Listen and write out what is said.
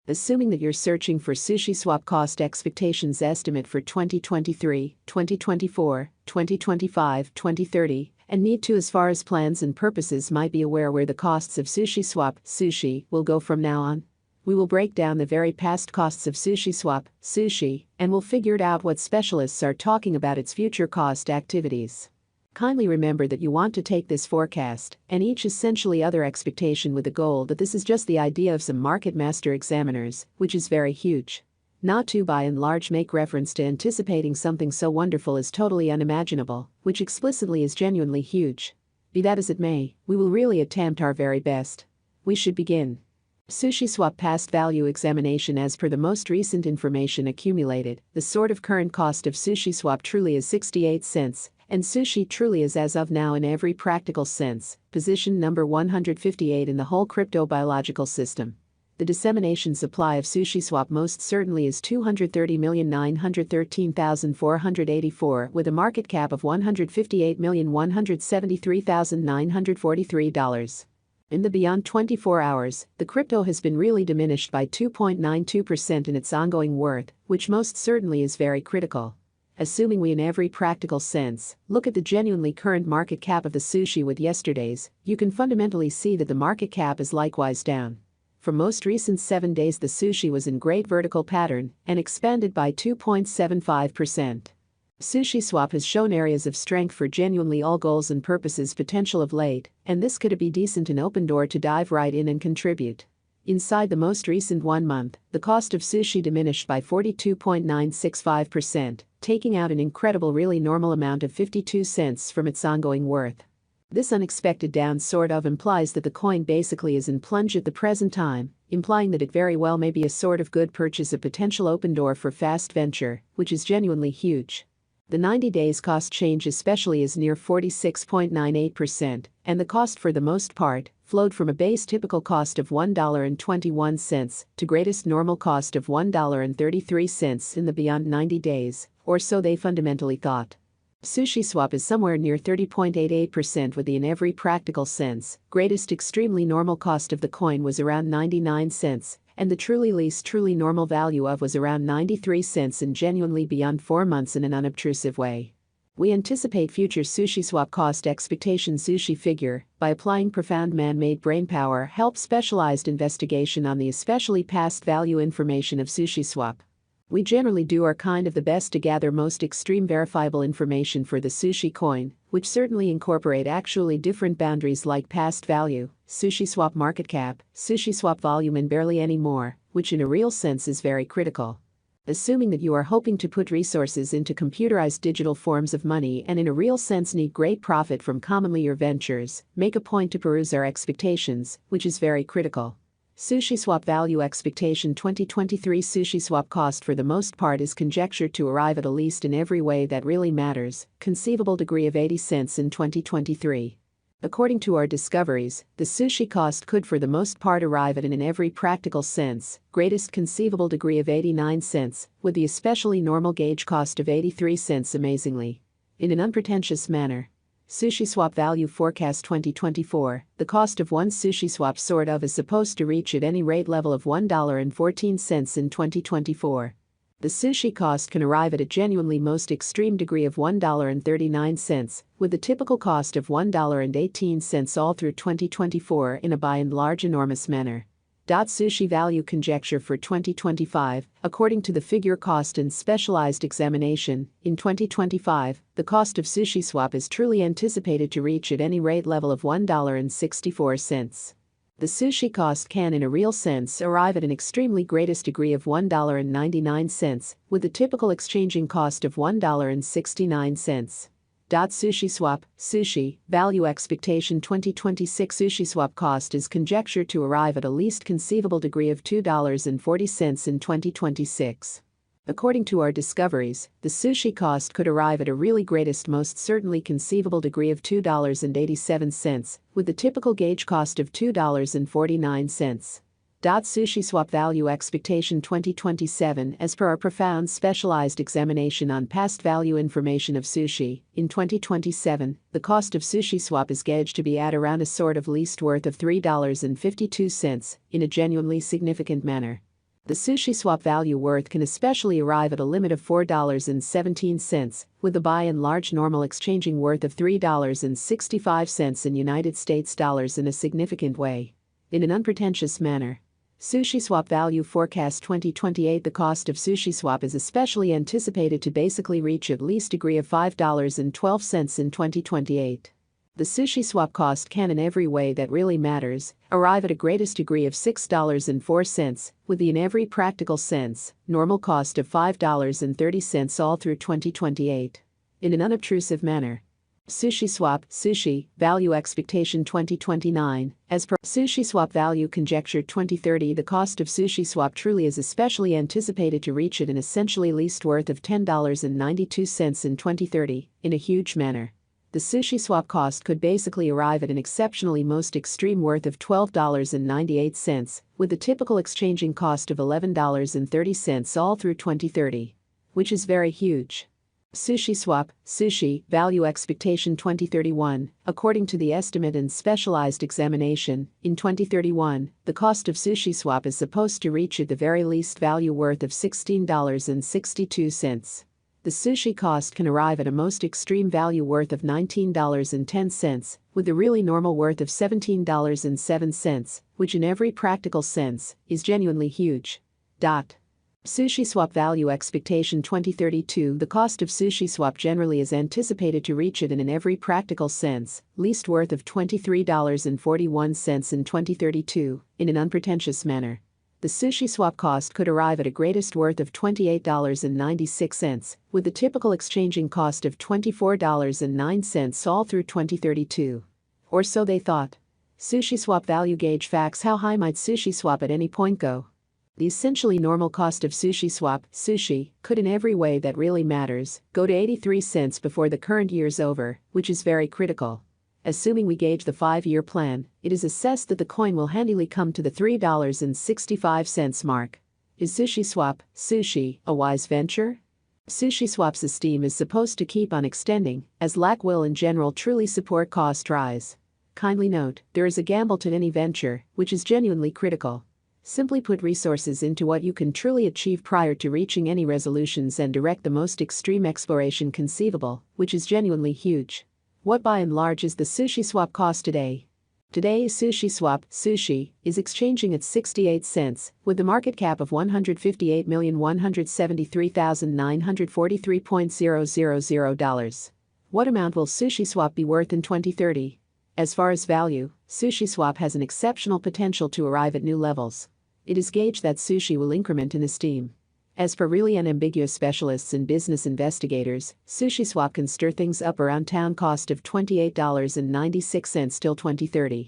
Assuming that you're searching for sushi swap cost expectations estimate for 2023, 2024, 2025, 2030, and need to as far as plans and purposes might be aware where the costs of sushi swap, sushi, will go from now on. We will break down the very past costs of sushi swap, sushi, and we'll figure it out what specialists are talking about its future cost activities. Kindly remember that you want to take this forecast and each essentially other expectation with the goal that this is just the idea of some market master examiners, which is very huge. Not to by and large make reference to anticipating something so wonderful as totally unimaginable, which explicitly is genuinely huge. Be that as it may, we will really attempt our very best. We should begin. Sushi swap past value examination. As per the most recent information accumulated, the sort of current cost of sushi swap truly is 68 cents. And sushi truly is as of now in every practical sense, position number 158 in the whole crypto-biological system. The dissemination supply of sushi swap most certainly is 230,913,484 with a market cap of $158,173,943. In the beyond 24 hours, the crypto has been really diminished by 2.92% in its ongoing worth, which most certainly is very critical. Assuming we in every practical sense look at the genuinely current market cap of the sushi with yesterday's, you can fundamentally see that the market cap is likewise down. For most recent 7 days the sushi was in great vertical pattern and expanded by 2.75%. Sushi swap has shown areas of strength for genuinely all goals and purposes potential of late, and this could be decent an open door to dive right in and contribute. Inside the most recent 1 month, the cost of sushi diminished by 42.965%, taking out an incredible really normal amount of 52 cents from its ongoing worth. This unexpected down sort of implies that the coin basically is in plunge at the present time, implying that it very well may be a sort of good purchase, a potential open door for fast venture, which is genuinely huge. The 90 days cost change especially is near 46.98%, and the cost for the most part flowed from a base typical cost of $1.21 to greatest normal cost of $1.33 in the beyond 90 days, or so they fundamentally thought. Sushi swap is somewhere near 30.88% with the in every practical sense greatest extremely normal cost of the coin was around 99 cents, and the truly least truly normal value of was around 93 cents in genuinely beyond 4 months in an unobtrusive way. We anticipate future sushi swap cost expectation sushi figure by applying profound man-made brainpower help specialized investigation on the especially past value information of sushi swap. We generally do our kind of the best to gather most extreme verifiable information for the sushi coin, which certainly incorporate actually different boundaries like past value, sushi swap market cap, sushi swap volume and barely any more, which in a real sense is very critical. Assuming that you are hoping to put resources into computerized digital forms of money and in a real sense need great profit from commonly your ventures, make a point to peruse our expectations, which is very critical. Sushi swap value expectation 2023 sushi swap cost for the most part is conjectured to arrive at least in every way that really matters, conceivable degree of 80 cents in 2023. According to our discoveries, the sushi cost could for the most part arrive at an in every practical sense greatest conceivable degree of 89 cents, with the especially normal gauge cost of 83 cents amazingly. In an unpretentious manner. Sushi swap value forecast 2024, the cost of one sushi swap sort of is supposed to reach at any rate level of $1.14 in 2024. The sushi cost can arrive at a genuinely most extreme degree of $1.39, with the typical cost of $1.18 all through 2024 in a by and large enormous manner. Sushi value conjecture for 2025, according to the figure cost and specialized examination, in 2025, the cost of sushi swap is truly anticipated to reach at any rate level of $1.64. The sushi cost can in a real sense arrive at an extremely greatest degree of $1.99, with the typical exchanging cost of $1.69. Sushi swap, sushi, value expectation 2026 sushi swap cost is conjectured to arrive at a least conceivable degree of $2.40 in 2026. According to our discoveries, the sushi cost could arrive at a really greatest most certainly conceivable degree of $2.87, with the typical gauge cost of $2.49. Sushi swap value expectation 2027 as per our profound specialized examination on past value information of sushi, in 2027, the cost of sushi swap is gauged to be at around a sort of least worth of $3.52 in a genuinely significant manner. The sushi swap value worth can especially arrive at a limit of $4.17, with the by and large normal exchanging worth of $3.65 in United States dollars in a significant way. In an unpretentious manner. Sushi swap value forecast 2028. The cost of sushi swap is especially anticipated to basically reach at least degree of $5.12 in 2028. The sushi swap cost can in every way that really matters arrive at a greatest degree of $6.04, with the in every practical sense normal cost of $5.30 all through 2028. In an unobtrusive manner. Sushi swap, sushi, value expectation 2029. As per sushi swap value conjecture 2030, the cost of sushi swap truly is especially anticipated to reach at an essentially least worth of $10.92 in 2030, in a huge manner. The sushi swap cost could basically arrive at an exceptionally most extreme worth of $12.98, with the typical exchanging cost of $11.30 all through 2030. Which is very huge. Sushi swap, sushi, value expectation 2031. According to the estimate and specialized examination, in 2031, the cost of sushi swap is supposed to reach at the very least value worth of $16.62. The sushi cost can arrive at a most extreme value worth of $19.10, with a really normal worth of $17.07, which in every practical sense is genuinely huge. Sushi swap value expectation 2032. The cost of sushi swap generally is anticipated to reach it in every practical sense, least worth of $23.41 in 2032, in an unpretentious manner. The sushi swap cost could arrive at a greatest worth of $28.96, with the typical exchanging cost of $24.09 all through 2032. Or so they thought. Sushi swap value gauge facts. How high might sushi swap at any point go? The essentially normal cost of sushi swap, sushi, could in every way that really matters, go to 83 cents before the current year's over, which is very critical. Assuming we gauge the 5-year plan, it is assessed that the coin will handily come to the $3.65 mark. Is sushi swap, sushi, a wise venture? Sushi swap's esteem is supposed to keep on extending, as lack will in general truly support cost rise. Kindly note, there is a gamble to any venture, which is genuinely critical. Simply put resources into what you can truly achieve prior to reaching any resolutions and direct the most extreme exploration conceivable, which is genuinely huge. What by and large is the sushi swap cost today? Today's sushi swap, sushi, is exchanging at 68 cents, with the market cap of $158,173,943.000. What amount will sushi swap be worth in 2030? As far as value, sushi swap has an exceptional potential to arrive at new levels. It is gauged that sushi will increment in esteem. As per really unambiguous specialists and business investigators, sushi swap can stir things up around town cost of $28.96 till 2030.